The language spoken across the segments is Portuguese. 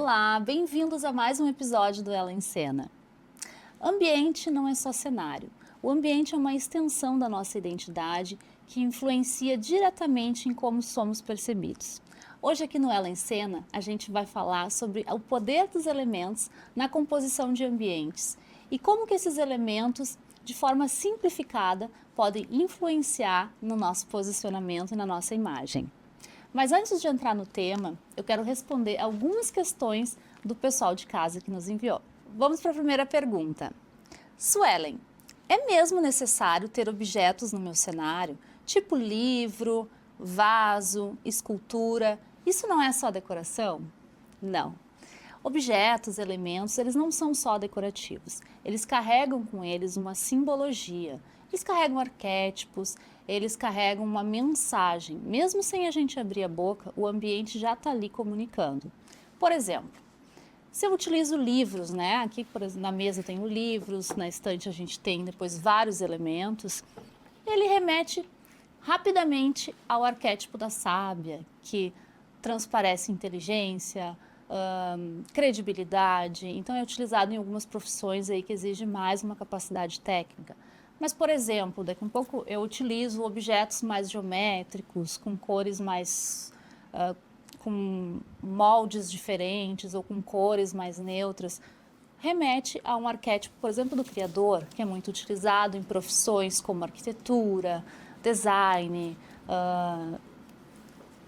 Olá, bem-vindos a mais um episódio do Ela em Cena. Ambiente não é só cenário. O ambiente é uma extensão da nossa identidade que influencia diretamente em como somos percebidos. Hoje aqui no Ela em Cena, a gente vai falar sobre o poder dos elementos na composição de ambientes e como que esses elementos, de forma simplificada, podem influenciar no nosso posicionamento e na nossa imagem. Mas antes de entrar no tema, eu quero responder algumas questões do pessoal de casa que nos enviou. Vamos para a primeira pergunta. Suelen, é mesmo necessário ter objetos no meu cenário, tipo livro, vaso, escultura? Isso não é só decoração? Não. Objetos, elementos, eles não são só decorativos. Eles carregam com eles uma simbologia. Eles carregam arquétipos, eles carregam uma mensagem. Mesmo sem a gente abrir a boca, o ambiente já está ali comunicando. Por exemplo, se eu utilizo livros, né? Aqui, por exemplo, na mesa eu tenho livros, na estante a gente tem depois vários elementos. Ele remete rapidamente ao arquétipo da sábia, que transparece inteligência, credibilidade. Então é utilizado em algumas profissões aí que exigem mais uma capacidade técnica. Mas, por exemplo, daqui a um pouco eu utilizo objetos mais geométricos, com cores mais, com moldes diferentes ou com cores mais neutras. Remete a um arquétipo, por exemplo, do criador, que é muito utilizado em profissões como arquitetura, design,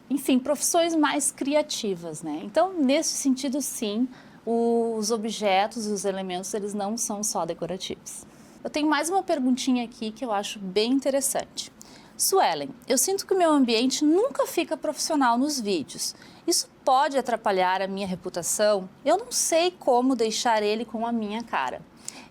enfim, profissões mais criativas, né? Então, nesse sentido, sim, os objetos, os elementos, eles não são só decorativos. Eu tenho mais uma perguntinha aqui que eu acho bem interessante. Suelen, eu sinto que o meu ambiente nunca fica profissional nos vídeos. Isso pode atrapalhar a minha reputação? Eu não sei como deixar ele com a minha cara.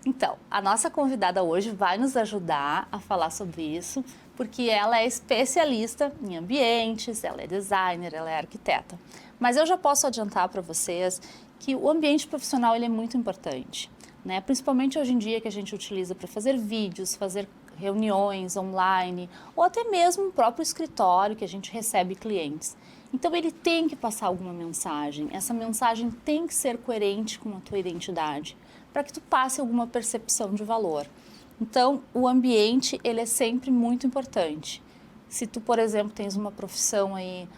Então, a nossa convidada hoje vai nos ajudar a falar sobre isso, porque ela é especialista em ambientes, ela é designer, ela é arquiteta. Mas eu já posso adiantar para vocês que o ambiente profissional ele é muito importante, né? Principalmente hoje em dia que a gente utiliza para fazer vídeos, fazer reuniões online ou até mesmo um próprio escritório que a gente recebe clientes. Então ele tem que passar alguma mensagem, essa mensagem tem que ser coerente com a tua identidade, para que tu passe alguma percepção de valor. Então, o ambiente, ele é sempre muito importante. Se tu, por exemplo, tens uma profissão aí,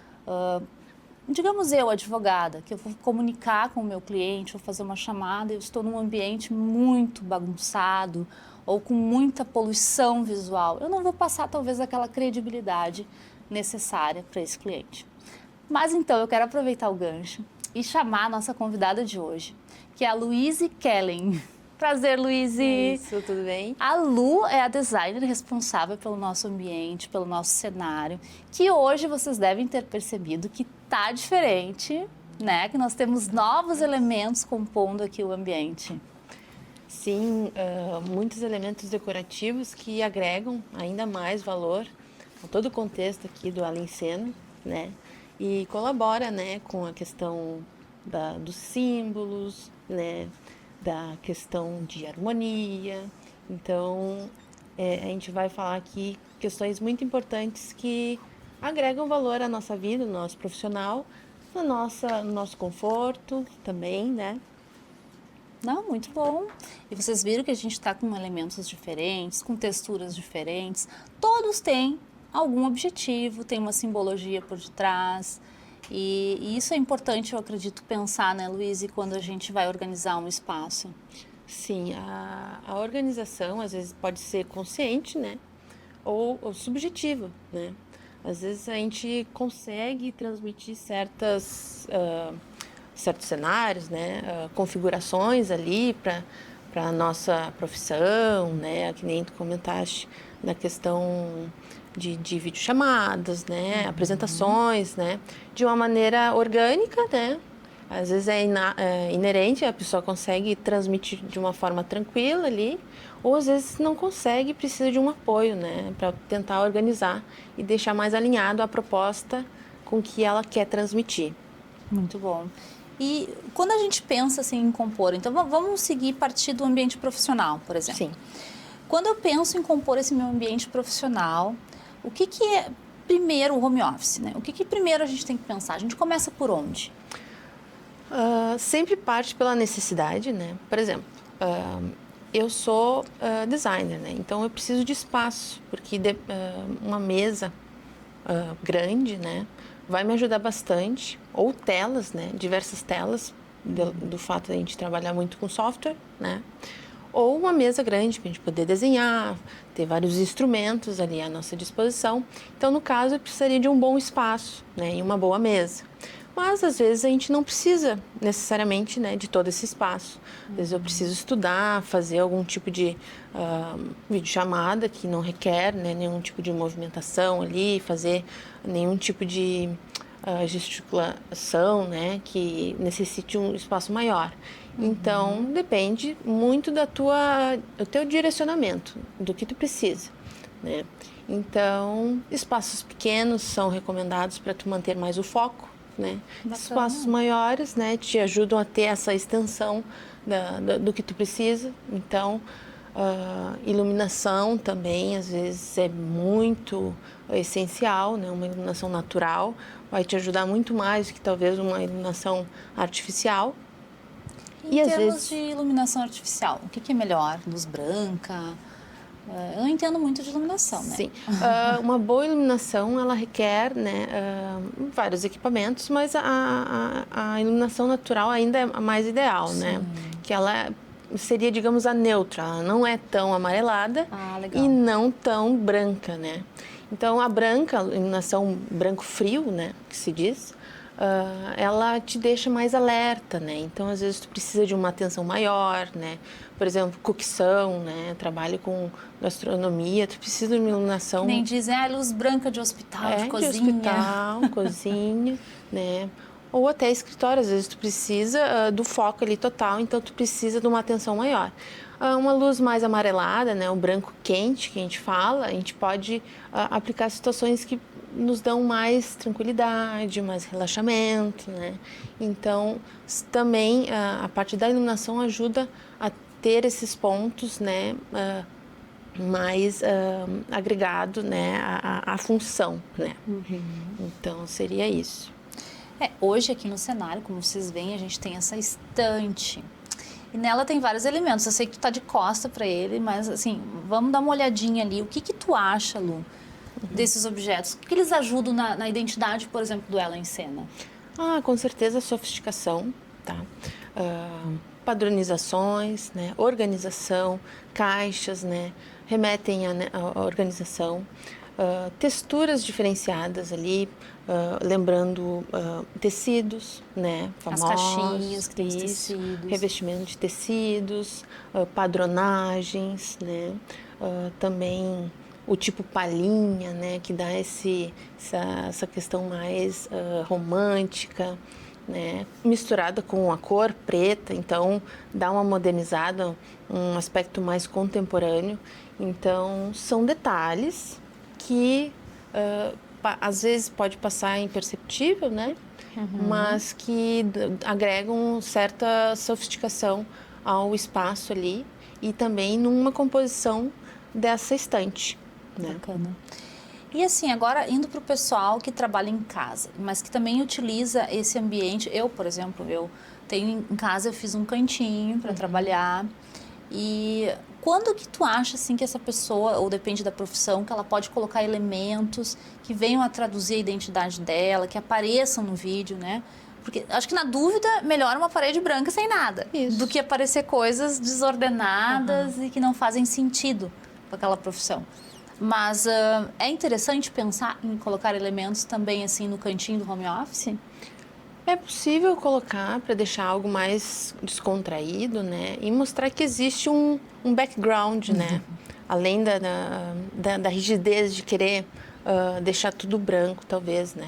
digamos eu, advogada, que eu vou comunicar com o meu cliente, vou fazer uma chamada, eu estou num ambiente muito bagunçado ou com muita poluição visual, eu não vou passar talvez aquela credibilidade necessária para esse cliente. Mas então, eu quero aproveitar o gancho e chamar a nossa convidada de hoje, que é a Luíse Kellen. Prazer, Luíse. Isso, tudo bem? A Lu é a designer responsável pelo nosso ambiente, pelo nosso cenário, que hoje vocês devem ter percebido que tá diferente, né? Que nós temos novos elementos compondo aqui o ambiente. Sim, muitos elementos decorativos que agregam ainda mais valor a todo o contexto aqui do Ela em Cena, né? E colabora, né, com a questão dos símbolos, né? Da questão de harmonia. Então, a gente vai falar aqui questões muito importantes que agregam valor à nossa vida, no nosso profissional, no nosso conforto também, né? Não, muito bom. E vocês viram que a gente está com elementos diferentes, com texturas diferentes. Todos têm algum objetivo, tem uma simbologia por detrás. E isso é importante, eu acredito, pensar, né, Luíse, quando a gente vai organizar um espaço. Sim, a organização às vezes pode ser consciente, né? Ou subjetiva, né? Às vezes a gente consegue transmitir certos cenários, né? Configurações ali para a nossa profissão, né? Que nem tu comentaste na questão de videochamadas, né? Apresentações, né? De uma maneira orgânica, né? Às vezes é inerente, a pessoa consegue transmitir de uma forma tranquila ali, ou às vezes não consegue, precisa de um apoio, né? Para tentar organizar e deixar mais alinhado a proposta com o que ela quer transmitir. Muito bom. E quando a gente pensa assim em compor, então vamos seguir partir do ambiente profissional, por exemplo. Sim. Quando eu penso em compor esse meu ambiente profissional, o que é primeiro o home office, né? O que primeiro a gente tem que pensar? A gente começa por onde? Sempre parte pela necessidade, né? Por exemplo, eu sou designer, né? Então eu preciso de espaço, porque uma mesa grande, né, vai me ajudar bastante. Ou telas, né? Diversas telas, do fato de a gente trabalhar muito com software, né? Ou uma mesa grande para a gente poder desenhar, ter vários instrumentos ali à nossa disposição. Então, no caso, eu precisaria de um bom espaço, né, e uma boa mesa. Mas, às vezes, a gente não precisa necessariamente, né, de todo esse espaço. Às vezes eu preciso estudar, fazer algum tipo de videochamada que não requer, né, nenhum tipo de movimentação ali, fazer nenhum tipo de gesticulação, né, que necessite um espaço maior. Então, depende muito do teu direcionamento, do que tu precisa, né? Então, espaços pequenos são recomendados para tu manter mais o foco, né? Espaços maiores, né, te ajudam a ter essa extensão do que tu precisa. Então, iluminação também, às vezes, é muito essencial, né? Uma iluminação natural vai te ajudar muito mais do que talvez uma iluminação artificial. Em termos de iluminação artificial, o que é melhor? Luz branca? Eu não entendo muito de iluminação, né? Sim. Uma boa iluminação, ela requer, né, vários equipamentos, mas a iluminação natural ainda é a mais ideal, né? Que ela seria, digamos, a neutra. Ela não é tão amarelada e não tão branca, né? Então, a branca, a iluminação branco frio, né, que se diz, ela te deixa mais alerta, né? Então, às vezes, tu precisa de uma atenção maior, né? Por exemplo, cocção, né? Trabalho com gastronomia, tu precisa de uma iluminação... Nem dizem, luz branca de hospital, de cozinha. de hospital, cozinha, né? Ou até escritório, às vezes tu precisa do foco ali total, então tu precisa de uma atenção maior. Uma luz mais amarelada, né? O branco quente que a gente fala, a gente pode aplicar situações que nos dão mais tranquilidade, mais relaxamento, né? Então, também a parte da iluminação ajuda a ter esses pontos, né? Mais agregado, né? A função, né? Então, seria isso. Hoje aqui no cenário, como vocês veem, a gente tem essa estante. E nela tem vários elementos. Eu sei que tu tá de costa para ele, mas assim, vamos dar uma olhadinha ali. O que tu acha, Lu, desses objetos? O que eles ajudam na identidade, por exemplo, do Ela em Cena? Com certeza a sofisticação, tá? Padronizações, né? Organização, caixas, né? Remetem à organização. Texturas diferenciadas ali, lembrando tecidos, né, famosos, as caixinhas que tem os tecidos, revestimento de tecidos, padronagens, né, também o tipo palhinha, né, que dá essa questão mais romântica, né, misturada com a cor preta, então dá uma modernizada, um aspecto mais contemporâneo. Então são detalhes que às vezes pode passar imperceptível, né? Mas que agregam certa sofisticação ao espaço ali e também numa composição dessa estante. Né? Bacana. E assim, agora indo para o pessoal que trabalha em casa, mas que também utiliza esse ambiente. Eu, por exemplo, eu tenho em casa, eu fiz um cantinho para trabalhar. E quando que tu acha assim que essa pessoa, ou depende da profissão, que ela pode colocar elementos que venham a traduzir a identidade dela, que apareçam no vídeo, né? Porque acho que na dúvida, melhor uma parede branca sem nada, do que aparecer coisas desordenadas e que não fazem sentido para aquela profissão. Mas é interessante pensar em colocar elementos também assim no cantinho do home office? É possível colocar para deixar algo mais descontraído, né? E mostrar que existe um background, né? Além da rigidez de querer deixar tudo branco, talvez, né?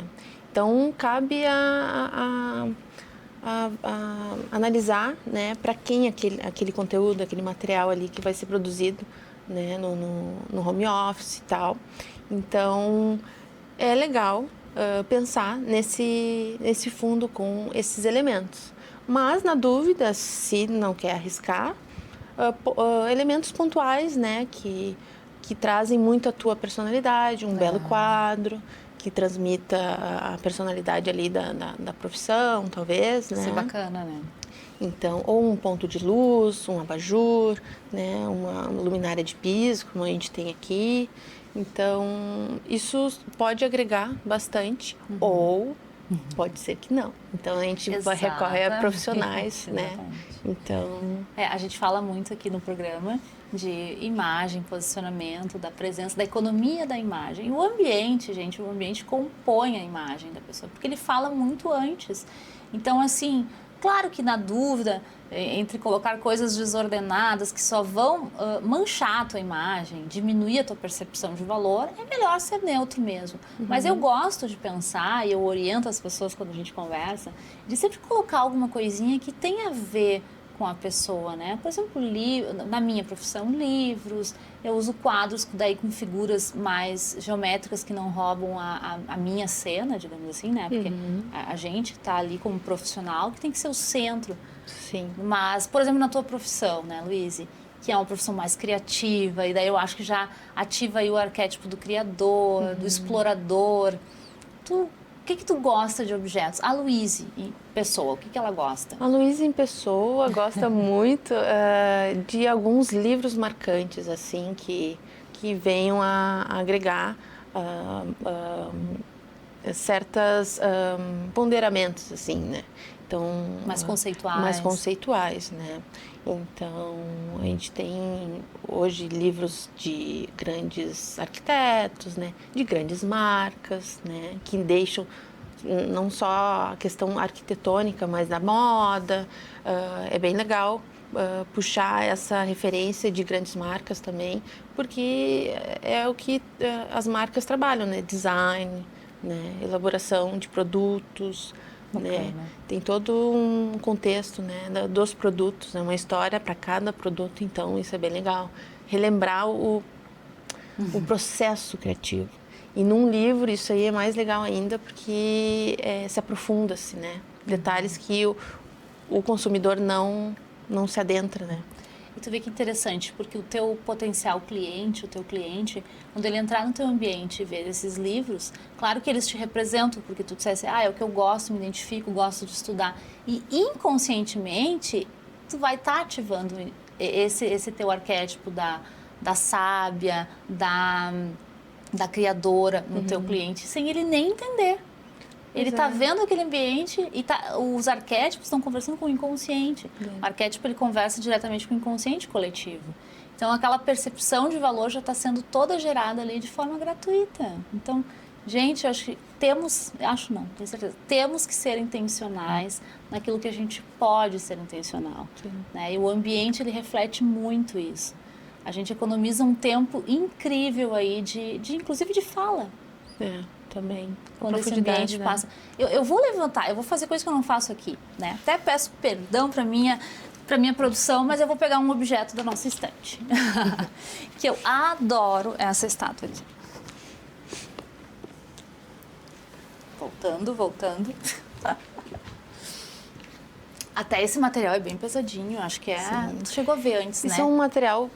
Então, cabe a analisar, né? Para quem aquele conteúdo, aquele material ali que vai ser produzido, né? No home office e tal. Então, é legal pensar nesse fundo com esses elementos. Mas, na dúvida, se não quer arriscar, elementos pontuais, né, que trazem muito a tua personalidade, um belo quadro, que transmita a personalidade ali da profissão, talvez, né? Isso é bacana, né? Então, ou um ponto de luz, um abajur, né? Uma luminária de piso, como a gente tem aqui. Então, isso pode agregar bastante, ou pode ser que não. Então, a gente recorre a profissionais, né? Então... a gente fala muito aqui no programa de imagem, posicionamento, da presença, da economia da imagem. E o ambiente, gente, o ambiente compõe a imagem da pessoa, porque ele fala muito antes. Então, assim, claro que na dúvida, entre colocar coisas desordenadas que só vão manchar a tua imagem, diminuir a tua percepção de valor, é melhor ser neutro mesmo. Mas eu gosto de pensar, e eu oriento as pessoas quando a gente conversa, de sempre colocar alguma coisinha que tenha a ver com a pessoa, né? Por exemplo, na minha profissão, livros, eu uso quadros daí com figuras mais geométricas que não roubam a minha cena, digamos assim, né? Porque a gente está ali como profissional que tem que ser o centro. Sim. Mas, por exemplo, na tua profissão, né, Luíse? Que é uma profissão mais criativa, e daí eu acho que já ativa aí o arquétipo do criador, do explorador. O que tu gosta de objetos? A Luíse, em pessoa, o que ela gosta? A Luísa em pessoa gosta muito de alguns livros marcantes, assim, que venham a agregar certas ponderamentos, assim, né? Então, Mais conceituais. Mais conceituais, né? Então, a gente tem hoje livros de grandes arquitetos, né? De grandes marcas, né? Que deixam não só a questão arquitetônica, mas da moda. É bem legal puxar essa referência de grandes marcas também, porque é o que as marcas trabalham, né? Design, né? Elaboração de produtos, né? Tem todo um contexto, né? Dos produtos, né? Uma história para cada produto, então isso é bem legal. Relembrar o processo criativo. E num livro isso aí é mais legal ainda, porque se aprofunda-se, né? Detalhes que o consumidor não se adentra, né? E tu vê que interessante, porque o teu potencial cliente, o teu cliente, quando ele entrar no teu ambiente e ver esses livros, claro que eles te representam, porque tu dissesse, é o que eu gosto, me identifico, gosto de estudar. E inconscientemente, tu vai estar ativando esse teu arquétipo da sábia, da criadora no teu cliente, sem ele nem entender. Ele está vendo aquele ambiente e os arquétipos estão conversando com o inconsciente. O arquétipo ele conversa diretamente com o inconsciente coletivo. Então, aquela percepção de valor já está sendo toda gerada ali de forma gratuita. Então, gente, eu acho que tenho certeza, temos que ser intencionais naquilo que a gente pode ser intencional. Né? E o ambiente, ele reflete muito isso. A gente economiza um tempo incrível aí, inclusive de fala. Também. Quando esse ambiente passa. Eu vou levantar, eu vou fazer coisa que eu não faço aqui, né? Até peço perdão para minha produção, mas eu vou pegar um objeto da nossa estante. Que eu adoro essa estátua aqui. Voltando. Até esse material é bem pesadinho, acho que tu chegou a ver antes, né? Isso é um material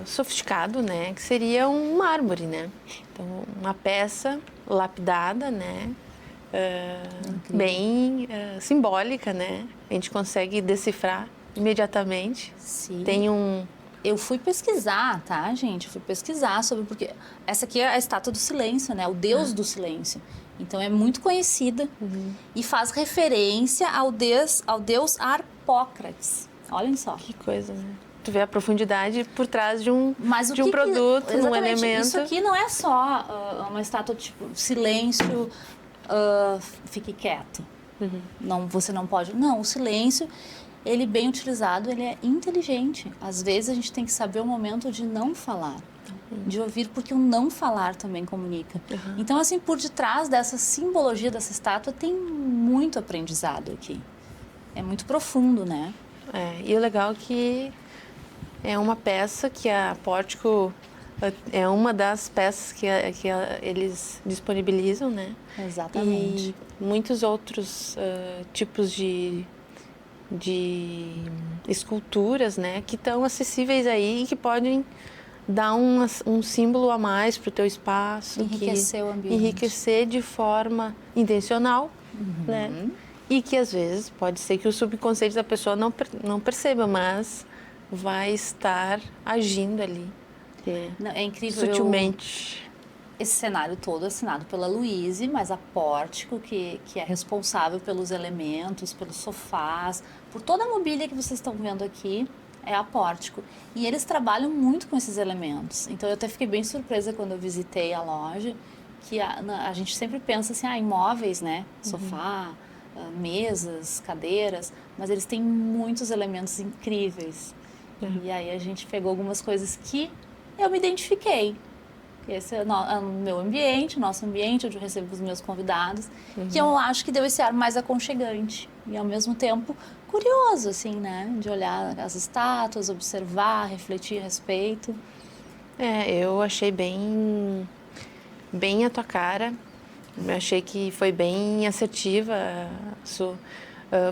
sofisticado, né? Que seria um mármore, né? Então, uma peça lapidada, né? Bem simbólica, né? A gente consegue decifrar imediatamente. Sim. Tem um... Eu fui pesquisar, tá, gente? Fui pesquisar sobre... Porque essa aqui é a estátua do silêncio, né? O deus do silêncio. Então, é muito conhecida e faz referência ao deus Harpócrates. Olhem só. Que coisa, né? Tu vê a profundidade por trás de um produto, um elemento. Isso aqui não é só uma estátua tipo silêncio, fique quieto. Não, você não pode... Não, o silêncio, ele bem utilizado, ele é inteligente. Às vezes a gente tem que saber o momento de não falar. De ouvir, porque o não falar também comunica. Então, assim, por detrás dessa simbologia dessa estátua tem muito aprendizado aqui. É muito profundo, né? E o legal é que é uma peça que a Pórtico é uma das peças que eles disponibilizam, né? Exatamente. E muitos outros tipos de esculturas, né? Que estão acessíveis aí e que podem dar um símbolo a mais para o teu espaço. Enriquecer o ambiente. Enriquecer de forma intencional, né? E que às vezes pode ser que o subconsciente da pessoa não perceba, mas vai estar agindo ali. Não, é incrível. Sutilmente. Esse cenário todo é assinado pela Luíse, mas a Pórtico, que é responsável pelos elementos, pelos sofás, por toda a mobília que vocês estão vendo aqui, é a Pórtico. E eles trabalham muito com esses elementos. Então eu até fiquei bem surpresa quando eu visitei a loja, que a gente sempre pensa assim, imóveis, né? Sofá, mesas, cadeiras, mas eles têm muitos elementos incríveis. E aí a gente pegou algumas coisas que eu me identifiquei. Esse é o meu ambiente, o nosso ambiente, onde eu recebo os meus convidados, que eu acho que deu esse ar mais aconchegante e, ao mesmo tempo, curioso, assim, né? De olhar as estátuas, observar, refletir a respeito. Eu achei bem a tua cara. Eu achei que foi bem assertiva.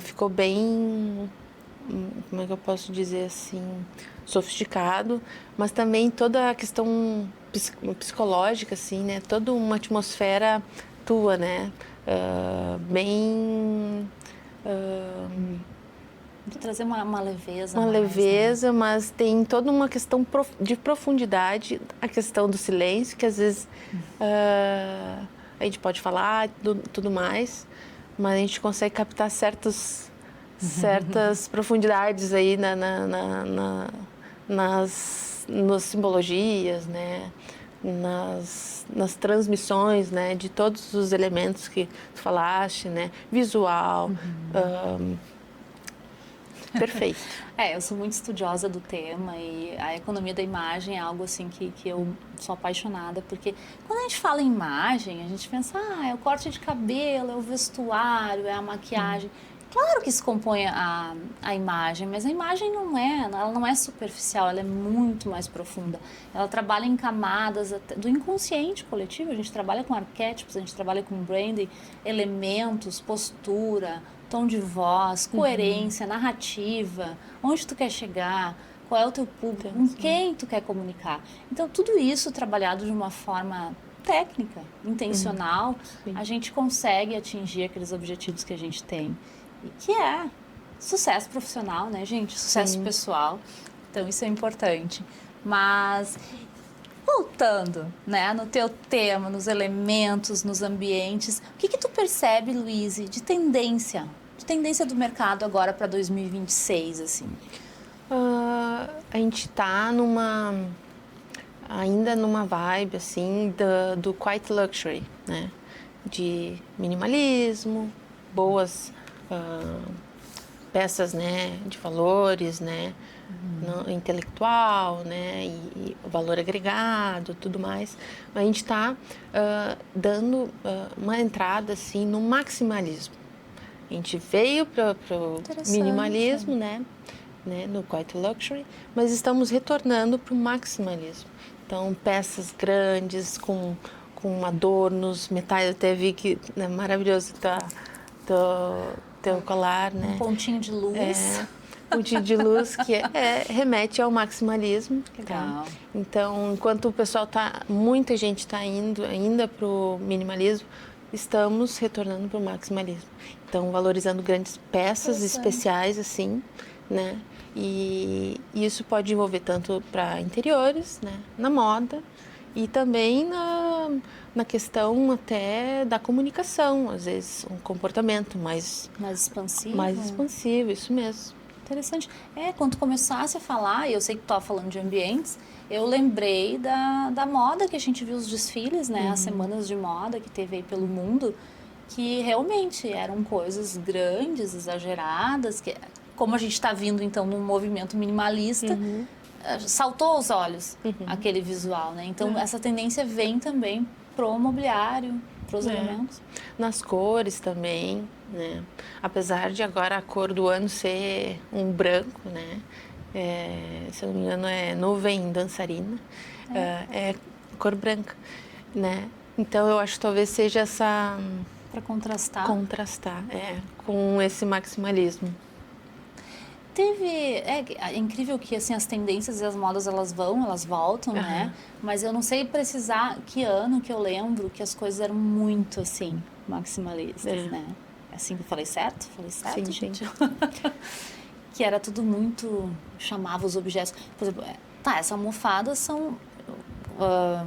Ficou bem, como é que eu posso dizer assim, sofisticado, mas também toda a questão psicológica, assim, né? Toda uma atmosfera tua, né? Bem... De trazer uma leveza. Uma mais, leveza, né? mas tem toda uma questão de profundidade, a questão do silêncio, que às vezes a gente pode falar tudo mais, mas a gente consegue captar certas profundidades aí nas simbologias, né? Nas transmissões, né? De todos os elementos que tu falaste, né? Visual, perfeito. Eu sou muito estudiosa do tema e a economia da imagem é algo assim que eu sou apaixonada, porque quando a gente fala em imagem, a gente pensa, é o corte de cabelo, é o vestuário, é a maquiagem. Claro que isso compõe a imagem, mas a imagem ela não é superficial, ela é muito mais profunda. Ela trabalha em camadas do inconsciente coletivo, a gente trabalha com arquétipos, a gente trabalha com branding, elementos, postura, tom de voz, coerência, narrativa, onde tu quer chegar, qual é o teu público, com quem tu quer comunicar. Então, tudo isso trabalhado de uma forma técnica, intencional, a gente consegue atingir aqueles objetivos que a gente tem. E que é sucesso profissional, né, gente? Sucesso pessoal. Então, isso é importante. Mas, voltando, né, no teu tema, nos elementos, nos ambientes, o que tu percebe, Luíse, de tendência do mercado agora para 2026, assim? A gente tá ainda numa vibe, assim, do quiet luxury, né? De minimalismo, boas peças, né? De valores, né? Intelectual, né? E valor agregado, tudo mais. A gente está dando uma entrada, assim, no maximalismo. A gente veio para o minimalismo, né? No quiet luxury, mas estamos retornando para o maximalismo. Então, peças grandes, com adornos, metais. Eu até vi que é maravilhoso teu colar, né? Um pontinho de luz. Pontinho de luz que remete ao maximalismo. Legal. Então, enquanto muita gente está indo ainda para o minimalismo, estamos retornando para o maximalismo. Então, valorizando grandes peças especiais, assim, né? E isso pode envolver tanto para interiores, né? Na moda e também na questão até da comunicação, às vezes um comportamento mais expansivo. Mais expansivo, isso mesmo. Interessante. Quando tu começasse a falar, e eu sei que tu estava falando de ambientes, eu lembrei da moda que a gente viu os desfiles, né? As semanas de moda que teve aí pelo mundo, que realmente eram coisas grandes, exageradas, que, como a gente está vindo então num movimento minimalista, saltou aos olhos aquele visual, né? Então essa tendência vem também pro mobiliário, pros elementos. Nas cores também, né? Apesar de agora a cor do ano ser um branco, né? Se eu não me engano é nuvem dançarina, é cor branca, né? Então eu acho que talvez seja essa... Para contrastar. Contrastar, com esse maximalismo. É incrível que assim, as tendências e as modas elas voltam, né? Mas eu não sei precisar que ano que eu lembro que as coisas eram muito assim, maximalistas, né? Assim que eu falei certo? Falei certo, Sim, gente? Que era tudo muito... chamava os objetos... Por exemplo, essa almofada são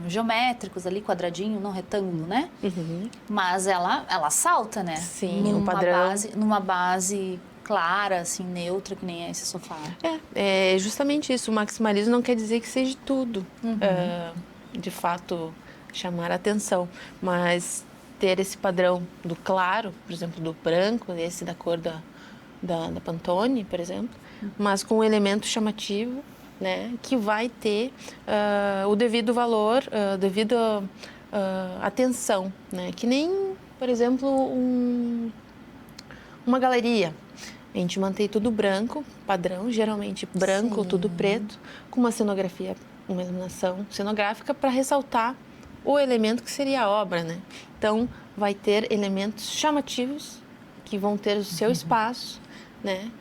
geométricos ali, quadradinho, não retângulo, né? Mas ela salta, né? Sim, um padrão. Numa base clara, assim, neutra, que nem esse sofá. É justamente isso. O maximalismo não quer dizer que seja tudo, de fato, chamar a atenção. Mas ter esse padrão do claro, por exemplo, do branco, esse da cor da Pantone, por exemplo, mas com um elemento chamativo, né, que vai ter o devido valor, devido atenção, né, que nem, por exemplo, uma galeria. A gente mantém tudo branco, padrão, geralmente branco ou tudo preto, com uma cenografia, uma iluminação cenográfica para ressaltar o elemento que seria a obra, né? Então, vai ter elementos chamativos que vão ter o seu espaço, né?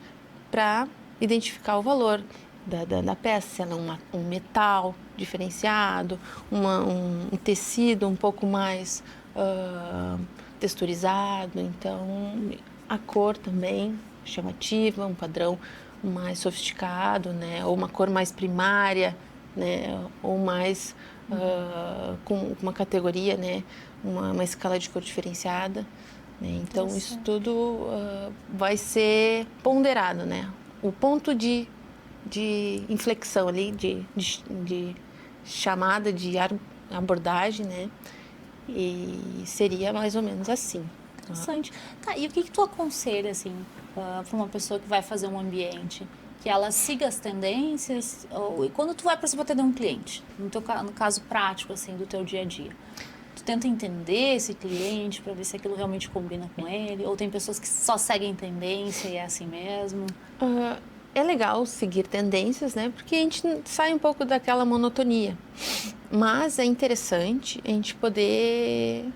Para identificar o valor da peça, se ela é um metal diferenciado, um tecido um pouco mais texturizado, então a cor também chamativa, um padrão mais sofisticado, né? Ou uma cor mais primária, né? Ou mais com uma categoria, né? Uma escala de cor diferenciada. Né? Então isso tudo vai ser ponderado, né? O ponto de inflexão ali, de chamada, de abordagem, né? E seria mais ou menos assim. Interessante. Tá, e o que tu aconselha, assim, para uma pessoa que vai fazer um ambiente? Que ela siga as tendências? E quando tu vai, por exemplo, atender um cliente, no caso prático, assim, do teu dia a dia, tu tenta entender esse cliente para ver se aquilo realmente combina com ele? Ou tem pessoas que só seguem tendência e é assim mesmo? É legal seguir tendências, né? Porque a gente sai um pouco daquela monotonia. Mas é interessante a gente poder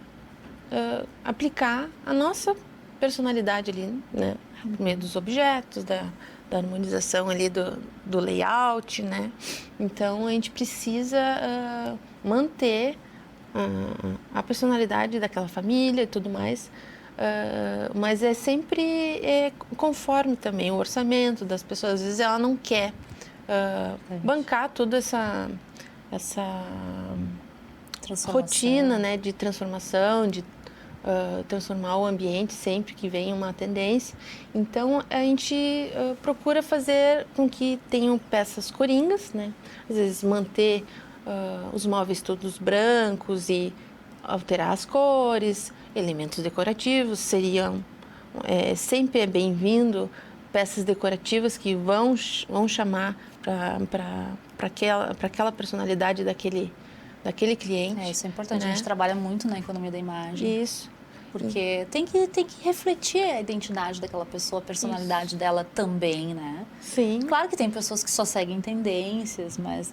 aplicar a nossa personalidade ali, né? Por meio dos objetos, da harmonização ali do layout, né? Então, a gente precisa manter a personalidade daquela família e tudo mais, mas é sempre conforme também o orçamento das pessoas. Às vezes ela não quer bancar toda essa rotina, né, de transformação, de transformar o ambiente sempre que vem uma tendência. Então, a gente procura fazer com que tenham peças coringas, né? Às vezes manter os móveis todos brancos e alterar as cores, elementos decorativos seriam sempre bem-vindo, peças decorativas que vão chamar para aquela personalidade daquele cliente. Isso é importante. Né? A gente trabalha muito na economia da imagem. Isso. Porque tem que refletir a identidade daquela pessoa, a personalidade dela também, né? Sim. Claro que tem pessoas que só seguem tendências, mas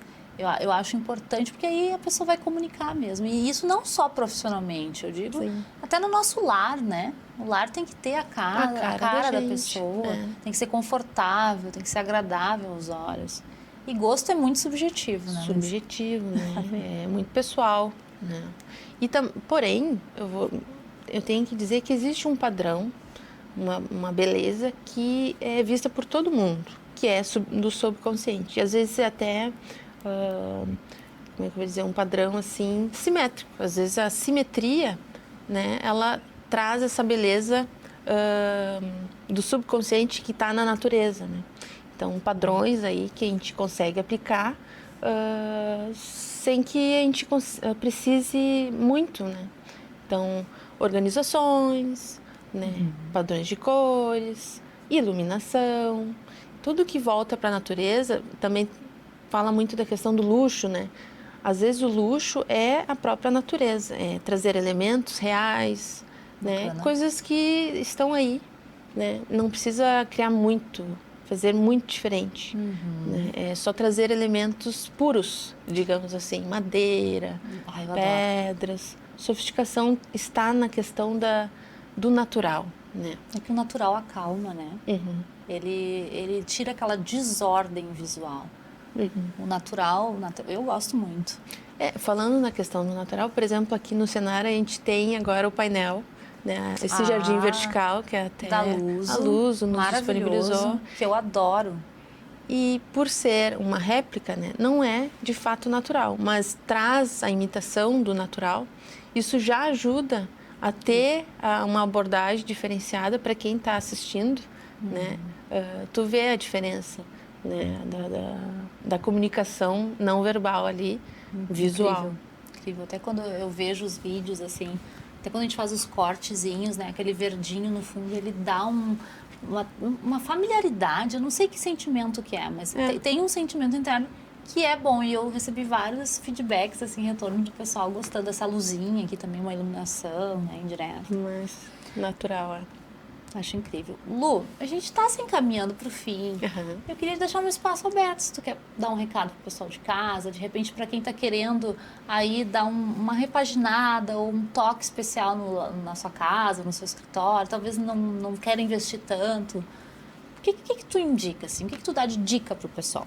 eu acho importante porque aí a pessoa vai comunicar mesmo. E isso não só profissionalmente, eu digo, até no nosso lar, né? O lar tem que ter a cara da pessoa, tem que ser confortável, tem que ser agradável aos olhos. E gosto é muito subjetivo, né? Subjetivo, né? É muito pessoal, né? E porém, eu tenho que dizer que existe um padrão, uma beleza que é vista por todo mundo, que é do subconsciente. E às vezes é até, como é que eu vou dizer, um padrão assim, simétrico. Às vezes a simetria, né, ela traz essa beleza do subconsciente que está na natureza, né? Então, padrões aí que a gente consegue aplicar sem que a gente precise muito, né? Então, organizações, né? Padrões de cores, iluminação, tudo que volta para a natureza também fala muito da questão do luxo, né? Às vezes o luxo é a própria natureza, é trazer elementos reais, né? Coisas que estão aí, né? Não precisa criar muito, fazer muito diferente, né? É só trazer elementos puros, digamos assim, madeira, pedras. Sofisticação está na questão do natural, né? É que o natural acalma, né? Ele tira aquela desordem visual. O natural, eu gosto muito. Falando na questão do natural, por exemplo, aqui no cenário a gente tem agora o painel, né? Esse jardim vertical que é até da a Luso nos disponibilizou. Que eu adoro. E por ser uma réplica, né, não é de fato natural, mas traz a imitação do natural. Isso já ajuda a ter uma abordagem diferenciada para quem está assistindo, né? Tu vê a diferença, né, da comunicação não verbal ali, visual. Incrível. Até quando eu vejo os vídeos, assim, até quando a gente faz os cortezinhos, né, aquele verdinho no fundo, ele dá uma familiaridade, eu não sei que sentimento que é, mas tem um sentimento interno que é bom. E eu recebi vários feedbacks, assim, retorno do pessoal gostando dessa luzinha aqui também, uma iluminação, né, indireta. Mas natural, Acho incrível. Lu, a gente está se encaminhando para o fim. Eu queria deixar um espaço aberto, se tu quer dar um recado pro pessoal de casa, de repente para quem está querendo aí dar uma repaginada ou um toque especial na sua casa, no seu escritório, talvez não quer investir tanto. O que tu indica, assim? O que tu dá de dica pro pessoal?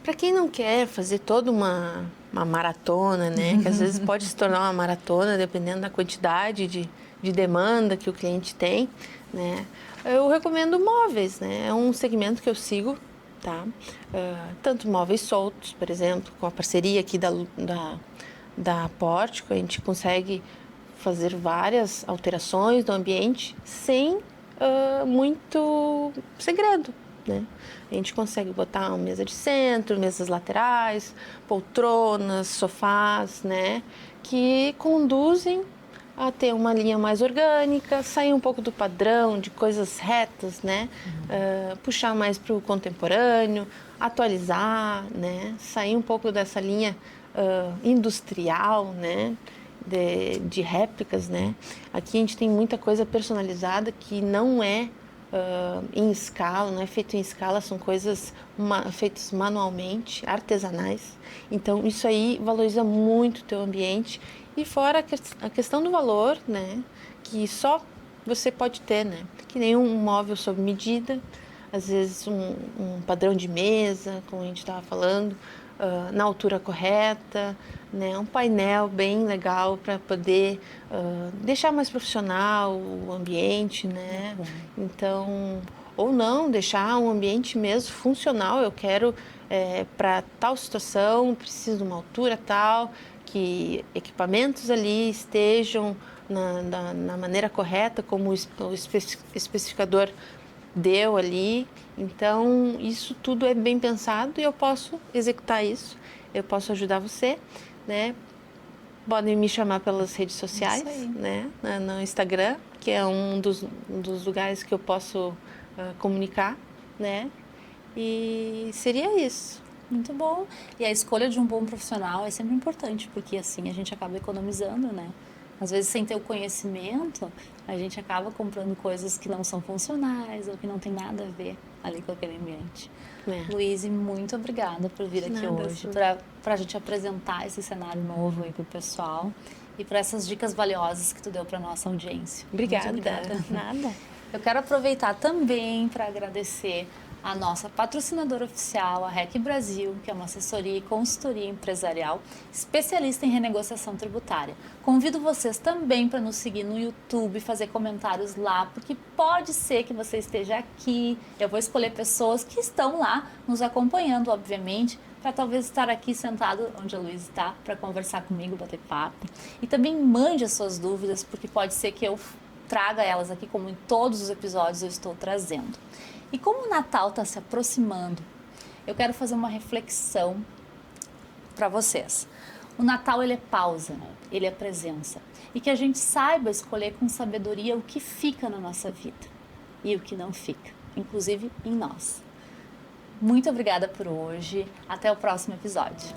Para quem não quer fazer toda uma maratona, né, que às vezes pode se tornar uma maratona dependendo da quantidade de demanda que o cliente tem, né? Eu recomendo móveis, né? É um segmento que eu sigo, tá? Tanto móveis soltos, por exemplo, com a parceria aqui da Pórtico, a gente consegue fazer várias alterações do ambiente sem muito segredo, né? A gente consegue botar uma mesa de centro, mesas laterais, poltronas, sofás, né? Que conduzem a ter uma linha mais orgânica, sair um pouco do padrão de coisas retas, né? Puxar mais para o contemporâneo, atualizar, né? Sair um pouco dessa linha industrial, né? De réplicas, né? Aqui a gente tem muita coisa personalizada que não é em escala, não é feito em escala, são coisas feitas manualmente, artesanais. Então isso aí valoriza muito o teu ambiente. E fora a questão do valor, né, que só você pode ter, né, que nem um móvel sob medida, às vezes um padrão de mesa, como a gente estava falando, na altura correta, né, um painel bem legal para poder deixar mais profissional o ambiente, né, então, ou não, deixar um ambiente mesmo funcional, eu quero para tal situação, preciso de uma altura tal, que equipamentos ali estejam na maneira correta, como o especificador deu ali. Então, isso tudo é bem pensado e eu posso executar isso, eu posso ajudar você, né? Podem me chamar pelas redes sociais, né? No Instagram, que é um dos lugares que eu posso comunicar, né? E seria isso. Muito bom. E a escolha de um bom profissional é sempre importante, porque assim a gente acaba economizando, né? Às vezes, sem ter o conhecimento, a gente acaba comprando coisas que não são funcionais ou que não tem nada a ver ali com aquele ambiente. Luíse, muito obrigada por vir aqui hoje, para a gente apresentar esse cenário novo aí para o pessoal e para essas dicas valiosas que tu deu para nossa audiência. Obrigada. Muito obrigada. Nada. Eu quero aproveitar também para agradecer a nossa patrocinadora oficial, a REC Brasil, que é uma assessoria e consultoria empresarial especialista em renegociação tributária. Convido vocês também para nos seguir no YouTube, fazer comentários lá, porque pode ser que você esteja aqui. Eu vou escolher pessoas que estão lá nos acompanhando, obviamente, para talvez estar aqui sentado onde a Luísa está, para conversar comigo, bater papo. E também mande as suas dúvidas, porque pode ser que eu traga elas aqui, como em todos os episódios eu estou trazendo. E como o Natal está se aproximando, eu quero fazer uma reflexão para vocês. O Natal, ele é pausa, né? Ele é presença. E que a gente saiba escolher com sabedoria o que fica na nossa vida e o que não fica, inclusive em nós. Muito obrigada por hoje. Até o próximo episódio.